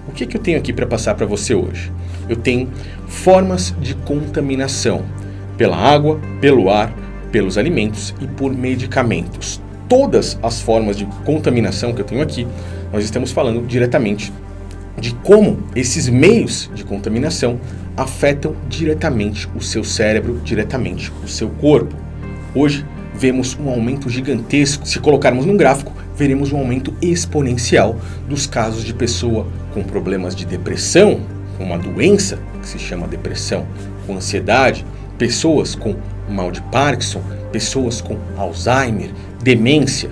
o que eu tenho aqui para passar para você hoje? Eu tenho formas de contaminação pela água, pelo ar, pelos alimentos e por medicamentos. Todas as formas de contaminação que eu tenho aqui, nós estamos falando diretamente de como esses meios de contaminação afetam diretamente o seu cérebro, diretamente o seu corpo. Hoje vemos um aumento gigantesco. Se colocarmos num gráfico, veremos um aumento exponencial dos casos de pessoa com problemas de depressão, com uma doença que se chama depressão, com ansiedade, pessoas com mal de Parkinson, pessoas com Alzheimer, demência.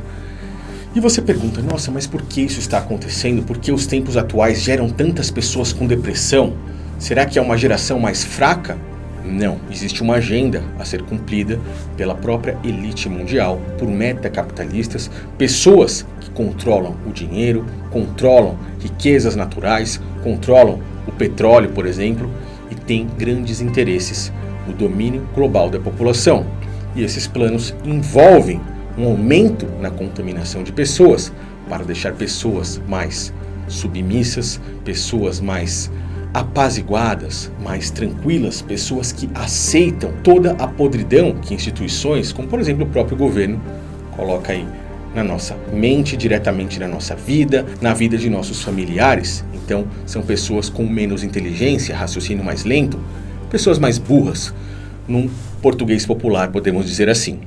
E você pergunta, nossa, mas por que isso está acontecendo? Por que os tempos atuais geram tantas pessoas com depressão? Será que é uma geração mais fraca? Não, existe uma agenda a ser cumprida pela própria elite mundial, por metacapitalistas, pessoas que controlam o dinheiro, controlam riquezas naturais, controlam o petróleo, por exemplo, e têm grandes interesses no domínio global da população. E esses planos envolvem um aumento na contaminação de pessoas para deixar pessoas mais submissas, pessoas mais apaziguadas, mais tranquilas, pessoas que aceitam toda a podridão que instituições, como por exemplo o próprio governo, coloca aí na nossa mente, diretamente na nossa vida, na vida de nossos familiares. Então são pessoas com menos inteligência, raciocínio mais lento, pessoas mais burras, num português popular podemos dizer assim.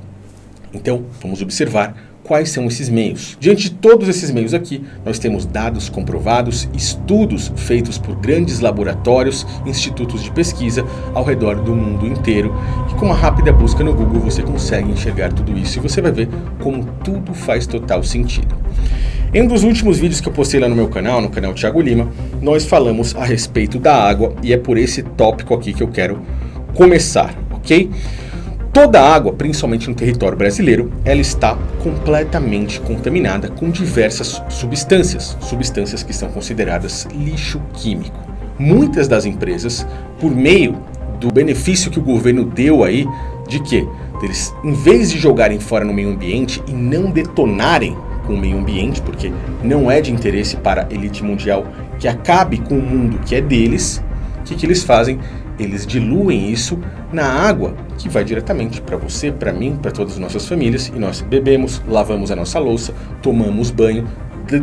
Então vamos observar quais são esses meios. Diante de todos esses meios aqui, nós temos dados comprovados, estudos feitos por grandes laboratórios, institutos de pesquisa ao redor do mundo inteiro, e com uma rápida busca no Google você consegue enxergar tudo isso e você vai ver como tudo faz total sentido. Em um dos últimos vídeos que eu postei lá no meu canal, no canal Thiago Lima, nós falamos a respeito da água e é por esse tópico aqui que eu quero começar, ok? Toda a água, principalmente no território brasileiro, ela está completamente contaminada com diversas substâncias que são consideradas lixo químico. Muitas das empresas, por meio do benefício que o governo deu aí, de que eles, em vez de jogarem fora no meio ambiente e não detonarem com o meio ambiente, porque não é de interesse para a elite mundial que acabe com o mundo que é deles, o que eles fazem? Eles diluem isso na água que vai diretamente para você, para mim, para todas as nossas famílias, e nós bebemos, lavamos a nossa louça, tomamos banho,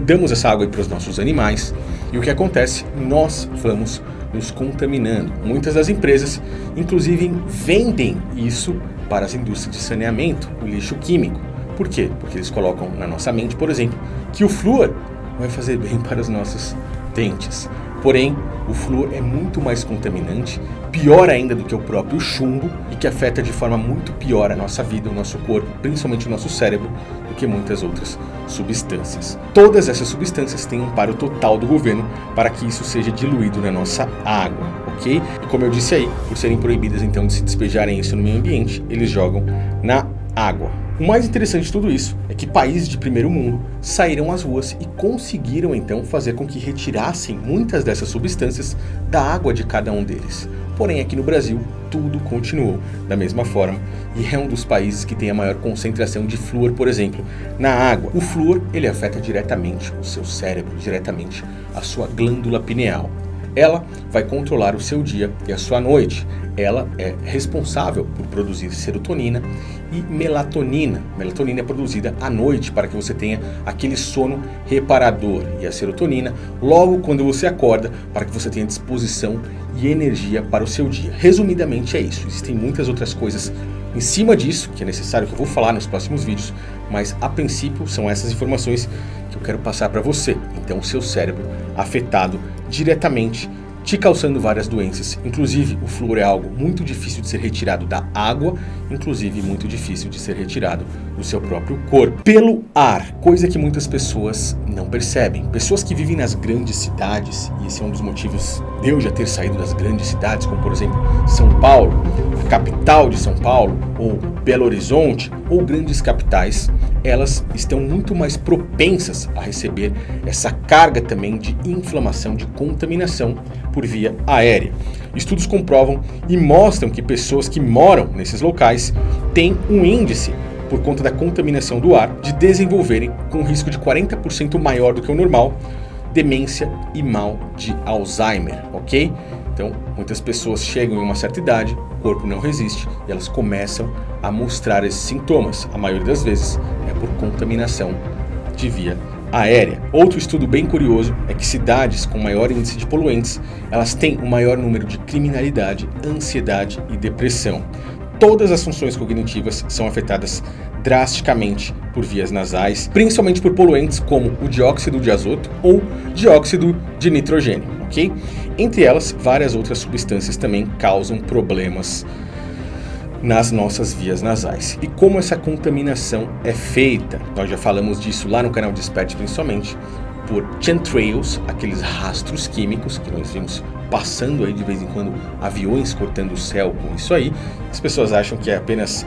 damos essa água para os nossos animais. E o que acontece? Nós vamos nos contaminando. Muitas das empresas, inclusive, vendem isso para as indústrias de saneamento, o lixo químico. Por quê? Porque eles colocam na nossa mente, por exemplo, que o flúor vai fazer bem para os nossos dentes. Porém, o flúor é muito mais contaminante, pior ainda do que o próprio chumbo, e que afeta de forma muito pior a nossa vida, o nosso corpo, principalmente o nosso cérebro, do que muitas outras substâncias. Todas essas substâncias têm um amparo total do governo para que isso seja diluído na nossa água, ok? E como eu disse aí, por serem proibidas então de se despejarem isso no meio ambiente, eles jogam na água. O mais interessante de tudo isso é que países de primeiro mundo saíram às ruas e conseguiram então fazer com que retirassem muitas dessas substâncias da água de cada um deles. Porém, aqui no Brasil, tudo continuou da mesma forma e é um dos países que tem a maior concentração de flúor, por exemplo, na água. O flúor, ele afeta diretamente o seu cérebro, diretamente a sua glândula pineal. Ela vai controlar o seu dia e a sua noite. Ela é responsável por produzir serotonina e melatonina. Melatonina é produzida à noite para que você tenha aquele sono reparador. E a serotonina, logo quando você acorda, para que você tenha disposição e energia para o seu dia. Resumidamente é isso. Existem muitas outras coisas em cima disso, que é necessário que eu vou falar nos próximos vídeos, mas a princípio são essas informações que eu quero passar para você. Então o seu cérebro afetado diretamente, te causando várias doenças. Inclusive o flúor é algo muito difícil de ser retirado da água, inclusive muito difícil de ser retirado do seu próprio corpo. Pelo ar, coisa que muitas pessoas não percebem. Pessoas que vivem nas grandes cidades, e esse é um dos motivos de eu já ter saído das grandes cidades, como por exemplo São Paulo, a capital de São Paulo, ou Belo Horizonte, ou grandes capitais, elas estão muito mais propensas a receber essa carga também de inflamação, de contaminação por via aérea. Estudos comprovam e mostram que pessoas que moram nesses locais têm um índice, por conta da contaminação do ar, de desenvolverem com um risco de 40% maior do que o normal, demência e mal de Alzheimer, ok? Então, muitas pessoas chegam em uma certa idade, o corpo não resiste e elas começam a mostrar esses sintomas. A maioria das vezes é por contaminação de via aérea. Outro estudo bem curioso é que cidades com maior índice de poluentes, elas têm um maior número de criminalidade, ansiedade e depressão. Todas as funções cognitivas são afetadas drasticamente por vias nasais, principalmente por poluentes como o dióxido de azoto ou dióxido de nitrogênio, ok? Entre elas, várias outras substâncias também causam problemas nas nossas vias nasais. E como essa contaminação é feita? Nós já falamos disso lá no canal Desperte, principalmente por chemtrails, aqueles rastros químicos que nós vimos passando aí de vez em quando, aviões cortando o céu com isso aí. As pessoas acham que é apenas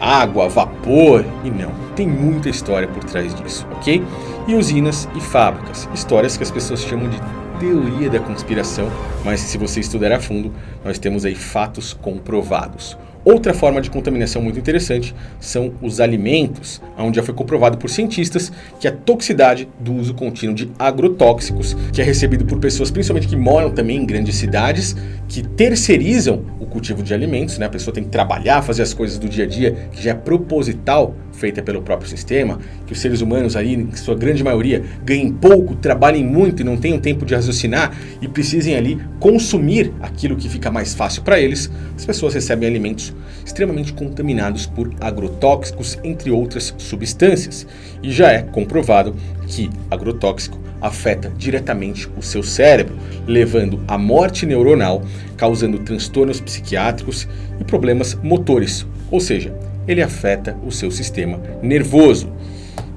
água, vapor, e não, tem muita história por trás disso, ok? E usinas e fábricas, histórias que as pessoas chamam de teoria da conspiração, mas se você estudar a fundo, nós temos aí fatos comprovados. Outra forma de contaminação muito interessante são os alimentos, onde já foi comprovado por cientistas que a toxicidade do uso contínuo de agrotóxicos, que é recebido por pessoas principalmente que moram também em grandes cidades, que terceirizam o cultivo de alimentos, né? A pessoa tem que trabalhar, fazer as coisas do dia a dia, que já é proposital, feita pelo próprio sistema, que os seres humanos aí, em sua grande maioria, ganhem pouco, trabalhem muito e não tenham tempo de raciocinar e precisem ali consumir aquilo que fica mais fácil para eles. As pessoas recebem alimentos extremamente contaminados por agrotóxicos, entre outras substâncias. E já é comprovado que agrotóxico afeta diretamente o seu cérebro, levando à morte neuronal, causando transtornos psiquiátricos e problemas motores, ou seja, ele afeta o seu sistema nervoso.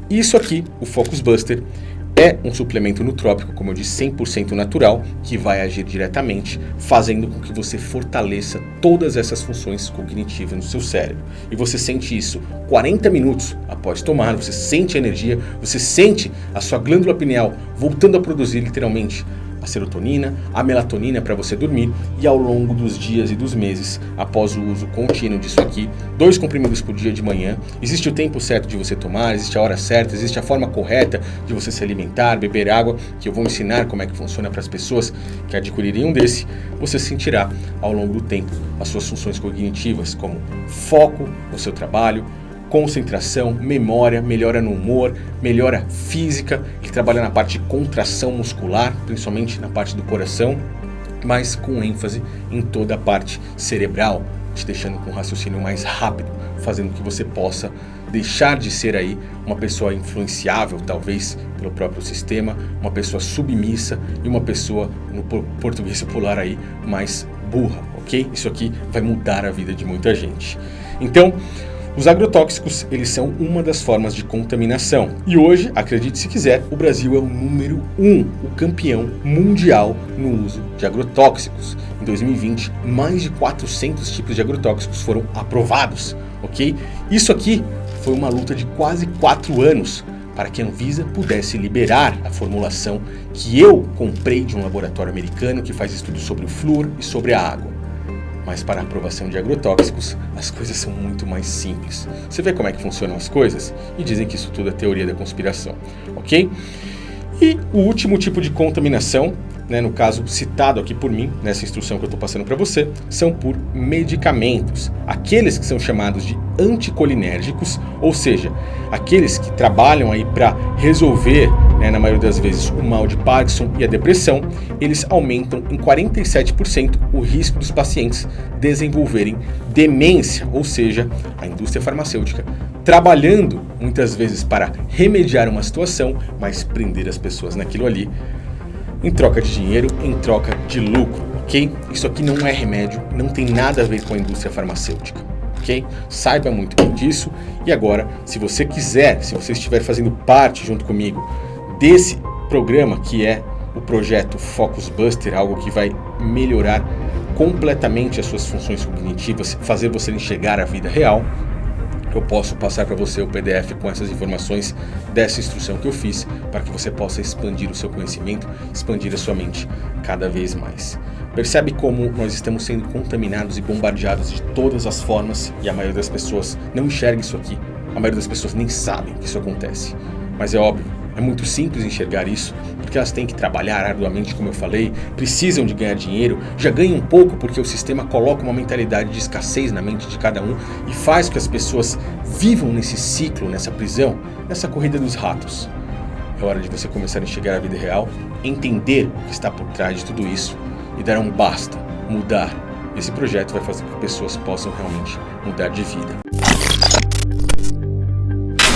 Isso aqui, o Focus Buster, é um suplemento nutrópico, como eu disse, 100% natural, que vai agir diretamente, fazendo com que você fortaleça todas essas funções cognitivas no seu cérebro. E você sente isso 40 minutos após tomar, você sente a energia, você sente a sua glândula pineal voltando a produzir literalmente a serotonina, a melatonina para você dormir, e ao longo dos dias e dos meses, após o uso contínuo disso aqui, 2 comprimidos por dia de manhã, existe o tempo certo de você tomar, existe a hora certa, existe a forma correta de você se alimentar, beber água, que eu vou ensinar como é que funciona para as pessoas que adquirirem um desse. Você sentirá ao longo do tempo as suas funções cognitivas, como foco no seu trabalho, concentração, memória, melhora no humor, melhora física. Ele trabalha na parte de contração muscular, principalmente na parte do coração, mas com ênfase em toda a parte cerebral, te deixando com um raciocínio mais rápido, fazendo que você possa deixar de ser aí uma pessoa influenciável, talvez, pelo próprio sistema, uma pessoa submissa e uma pessoa, no português popular aí, mais burra, ok? Isso aqui vai mudar a vida de muita gente. Então, os agrotóxicos, eles são uma das formas de contaminação. E hoje, acredite se quiser, o Brasil é o número 1, o campeão mundial no uso de agrotóxicos. Em 2020, mais de 400 tipos de agrotóxicos foram aprovados, ok? Isso aqui foi uma luta de quase 4 anos para que a Anvisa pudesse liberar a formulação que eu comprei de um laboratório americano que faz estudos sobre o flúor e sobre a água. Mas para a aprovação de agrotóxicos, as coisas são muito mais simples. Você vê como é que funcionam as coisas? E dizem que isso tudo é teoria da conspiração, ok? E o último tipo de contaminação, né, no caso citado aqui por mim, nessa instrução que eu estou passando para você, são por medicamentos. Aqueles que são chamados de anticolinérgicos, ou seja, aqueles que trabalham aí para resolver, né, na maioria das vezes, o mal de Parkinson e a depressão, eles aumentam em 47% o risco dos pacientes desenvolverem demência, ou seja, a indústria farmacêutica trabalhando muitas vezes para remediar uma situação, mas prender as pessoas naquilo ali, em troca de dinheiro, em troca de lucro, ok? Isso aqui não é remédio, não tem nada a ver com a indústria farmacêutica, ok? Saiba muito bem disso. E agora, se você quiser, se você estiver fazendo parte junto comigo desse programa que é o projeto Focus Buster, algo que vai melhorar completamente as suas funções cognitivas, fazer você enxergar a vida real, eu posso passar para você o PDF com essas informações dessa instrução que eu fiz, para que você possa expandir o seu conhecimento, expandir a sua mente cada vez mais. Percebe como nós estamos sendo contaminados e bombardeados de todas as formas, e a maioria das pessoas não enxerga isso aqui, a maioria das pessoas nem sabem que isso acontece. Mas é óbvio É muito simples enxergar isso, porque elas têm que trabalhar arduamente, como eu falei, precisam de ganhar dinheiro, já ganham um pouco porque o sistema coloca uma mentalidade de escassez na mente de cada um e faz com que as pessoas vivam nesse ciclo, nessa prisão, nessa corrida dos ratos. É hora de você começar a enxergar a vida real, entender o que está por trás de tudo isso e dar um basta, mudar. Esse projeto vai fazer com que pessoas possam realmente mudar de vida.